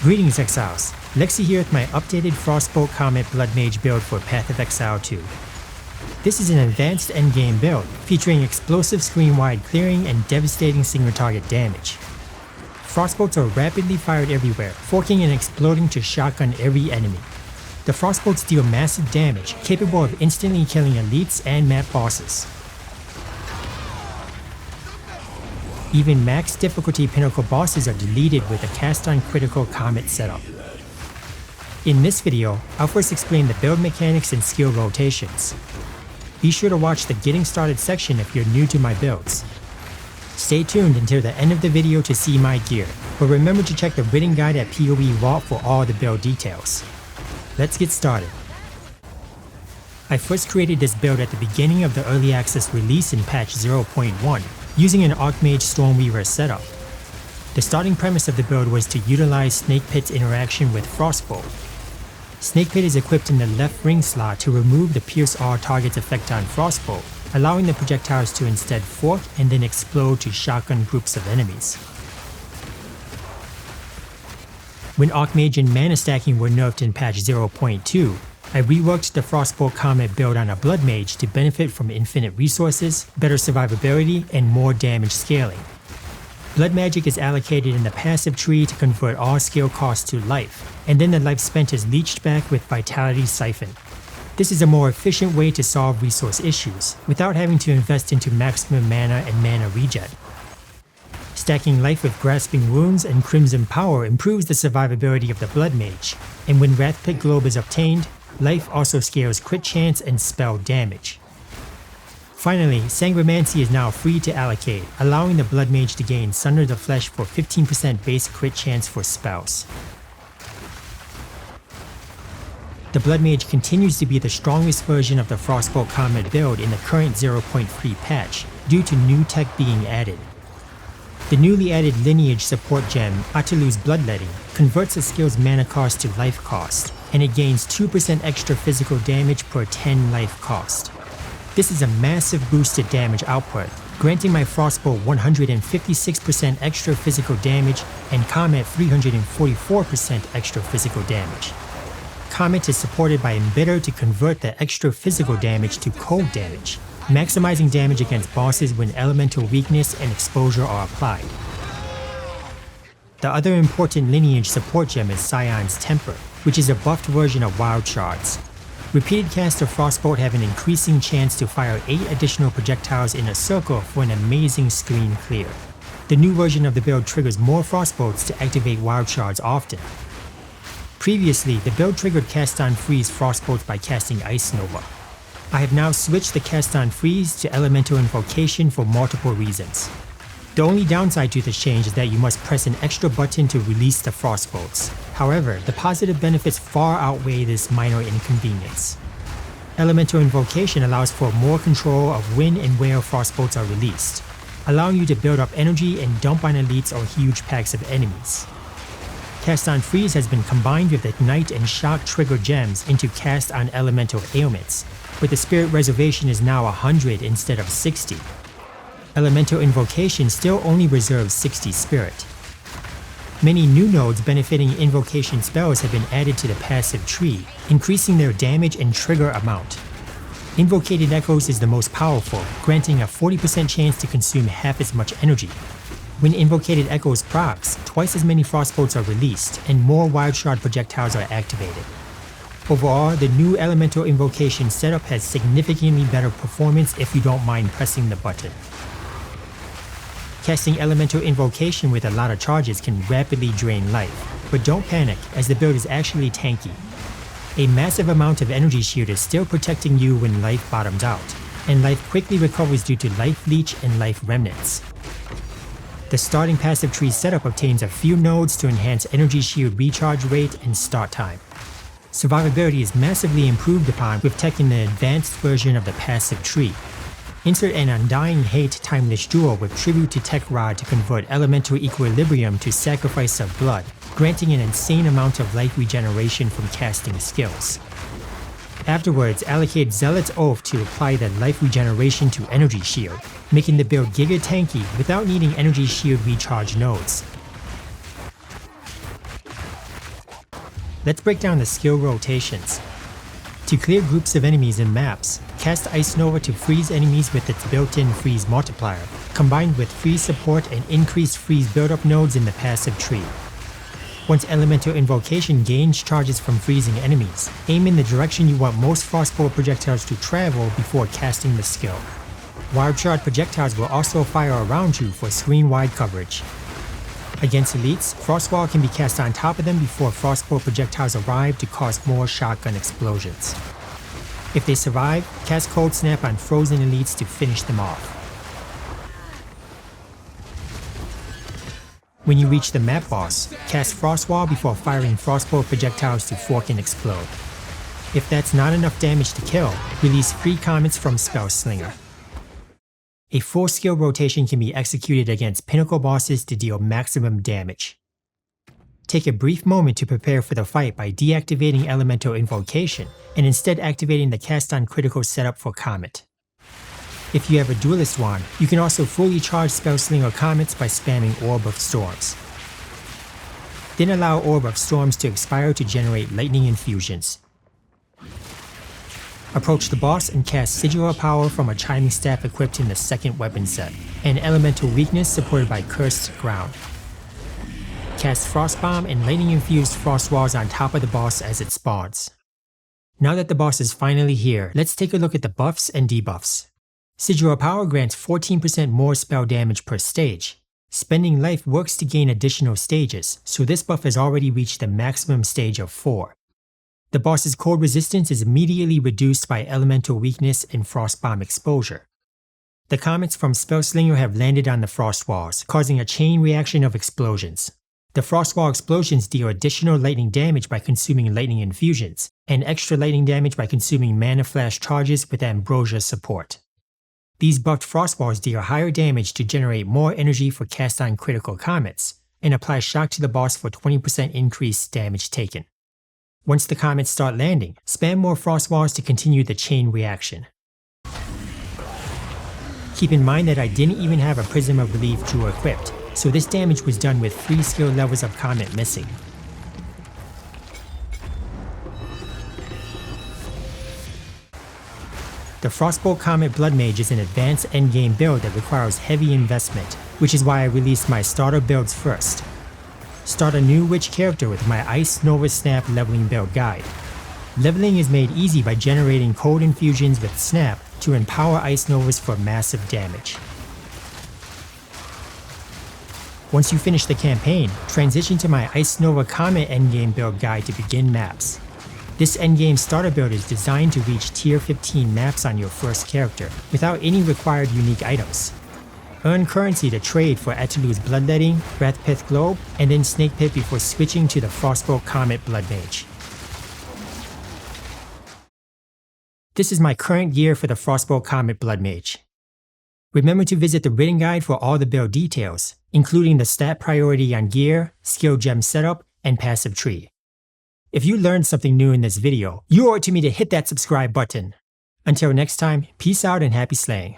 Greetings Exiles, Lexi here with my updated Frostbolt Comet Blood Mage build for Path of Exile 2. This is an advanced endgame build, featuring explosive screen-wide clearing and devastating single target damage. Frostbolts are rapidly fired everywhere, forking and exploding to shotgun every enemy. The Frostbolts deal massive damage, capable of instantly killing elites and map bosses. Even max difficulty pinnacle bosses are deleted with a cast-on critical Comet setup. In this video, I'll first explain the build mechanics and skill rotations. Be sure to watch the Getting Started section if you're new to my builds. Stay tuned until the end of the video to see my gear, but remember to check the written guide at PoE Vault for all the build details. Let's get started. I first created this build at the beginning of the early access release in patch 0.1, using an Archmage Stormweaver setup. The starting premise of the build was to utilize Snakepit's interaction with Frostbolt. Snakepit is equipped in the left ring slot to remove the Pierce all target's effect on Frostbolt, allowing the projectiles to instead fork and then explode to shotgun groups of enemies. When Archmage and mana stacking were nerfed in patch 0.2, I reworked the Frostbolt Comet build on a Blood Mage to benefit from infinite resources, better survivability, and more damage scaling. Blood magic is allocated in the passive tree to convert all skill costs to life, and then the life spent is leached back with Vitality Siphon. This is a more efficient way to solve resource issues, without having to invest into maximum mana and mana regen. Stacking life with Grasping Wounds and Crimson Power improves the survivability of the Blood Mage, and when Rathpith Globe is obtained, life also scales crit chance and spell damage. Finally, Sangromancy is now free to allocate, allowing the Blood Mage to gain Sunder the Flesh for 15% base crit chance for spells. The Blood Mage continues to be the strongest version of the Frostbolt Comet build in the current 0.3 patch, due to new tech being added. The newly added lineage support gem, Atalui's Bloodletting, converts a skill's mana cost to life cost, and it gains 2% extra physical damage per 10 life cost. This is a massive boosted damage output, granting my Frostbolt 156% extra physical damage and Comet 344% extra physical damage. Comet is supported by Embitter to convert the extra physical damage to cold damage, maximizing damage against bosses when elemental weakness and exposure are applied. The other important lineage support gem is Sion's Temper, which is a buffed version of Wildshards. Repeated casts of Frostbolt have an increasing chance to fire 8 additional projectiles in a circle for an amazing screen clear. The new version of the build triggers more Frostbolts to activate Wildshards often. Previously, the build triggered cast-on freeze Frostbolts by casting Ice Nova. I have now switched the cast-on freeze to Elemental Invocation for multiple reasons. The only downside to this change is that you must press an extra button to release the Frostbolts. However, the positive benefits far outweigh this minor inconvenience. Elemental Invocation allows for more control of when and where Frostbolts are released, allowing you to build up energy and dump on elites or huge packs of enemies. Cast-on Freeze has been combined with Ignite and Shock trigger gems into cast-on elemental ailments, but the Spirit Reservation is now 100 instead of 60. Elemental Invocation still only reserves 60 Spirit. Many new nodes benefiting invocation spells have been added to the passive tree, increasing their damage and trigger amount. Invocated Echoes is the most powerful, granting a 40% chance to consume half as much energy. When Invocated Echoes procs, twice as many Frostbolts are released, and more Wildshard projectiles are activated. Overall, the new Elemental Invocation setup has significantly better performance if you don't mind pressing the button. Casting Elemental Invocation with a lot of charges can rapidly drain life, but don't panic as the build is actually tanky. A massive amount of energy shield is still protecting you when life bottoms out, and life quickly recovers due to life leech and life remnants. The starting passive tree setup obtains a few nodes to enhance energy shield recharge rate and start time. Survivability is massively improved upon with tech in the advanced version of the passive tree. Insert an Undying Hate Timeless Jewel with Tribute to Tech Rod to convert Elemental Equilibrium to Sacrifice of Blood, granting an insane amount of life regeneration from casting skills. Afterwards, allocate Zealot's Oath to apply the life regeneration to Energy Shield, making the build giga tanky without needing Energy Shield recharge nodes. Let's break down the skill rotations. To clear groups of enemies in maps, cast Ice Nova to freeze enemies with its built-in freeze multiplier, combined with freeze support and increased freeze build-up nodes in the passive tree. Once Elemental Invocation gains charges from freezing enemies, aim in the direction you want most Frostbolt projectiles to travel before casting the skill. Wildshard projectiles will also fire around you for screen-wide coverage. Against elites, Frostwall can be cast on top of them before Frostbolt projectiles arrive to cause more shotgun explosions. If they survive, cast Cold Snap on frozen elites to finish them off. When you reach the map boss, cast Frostwall before firing Frostbolt projectiles to fork and explode. If that's not enough damage to kill, release free comments from Spellslinger. A full skill rotation can be executed against pinnacle bosses to deal maximum damage. Take a brief moment to prepare for the fight by deactivating Elemental Invocation and instead activating the cast on critical setup for Comet. If you have a Duelist wand, you can also fully charge Spellslinger Comets by spamming Orb of Storms. Then allow Orb of Storms to expire to generate lightning infusions. Approach the boss and cast Sigil of Power from a Chiming Staff equipped in the second weapon set, and Elemental Weakness supported by Cursed Ground. Cast Frostbomb and Lightning Infused Frost Walls on top of the boss as it spawns. Now that the boss is finally here, let's take a look at the buffs and debuffs. Sigil of Power grants 14% more spell damage per stage. Spending life works to gain additional stages, so this buff has already reached the maximum stage of 4. The boss's cold resistance is immediately reduced by Elemental Weakness and Frostbomb exposure. The comets from Spellslinger have landed on the Frost Walls, causing a chain reaction of explosions. The Frost Wall explosions deal additional lightning damage by consuming lightning infusions, and extra lightning damage by consuming Mana Flash charges with Ambrosia support. These buffed Frost Walls deal higher damage to generate more energy for cast on critical comets, and apply shock to the boss for 20% increased damage taken. Once the comets start landing, spam more Frost Walls to continue the chain reaction. Keep in mind that I didn't even have a Prism of Relief Jewel equipped, so this damage was done with 3 skill levels of Comet missing. The Frostbolt Comet Blood Mage is an advanced endgame build that requires heavy investment, which is why I released my starter builds first. Start a new witch character with my Ice Nova Snap leveling build guide. Leveling is made easy by generating cold infusions with Snap to empower Ice Novas for massive damage. Once you finish the campaign, transition to my Ice Nova Comet endgame build guide to begin maps. This endgame starter build is designed to reach tier 15 maps on your first character, without any required unique items. Earn currency to trade for Atalui's Bloodletting, Rathpith Globe, and then Snakepit before switching to the Frostbolt Comet Blood Mage. This is my current gear for the Frostbolt Comet Blood Mage. Remember to visit the written guide for all the build details, including the stat priority on gear, skill gem setup, and passive tree. If you learned something new in this video, you owe it to me to hit that subscribe button. Until next time, peace out and happy slaying.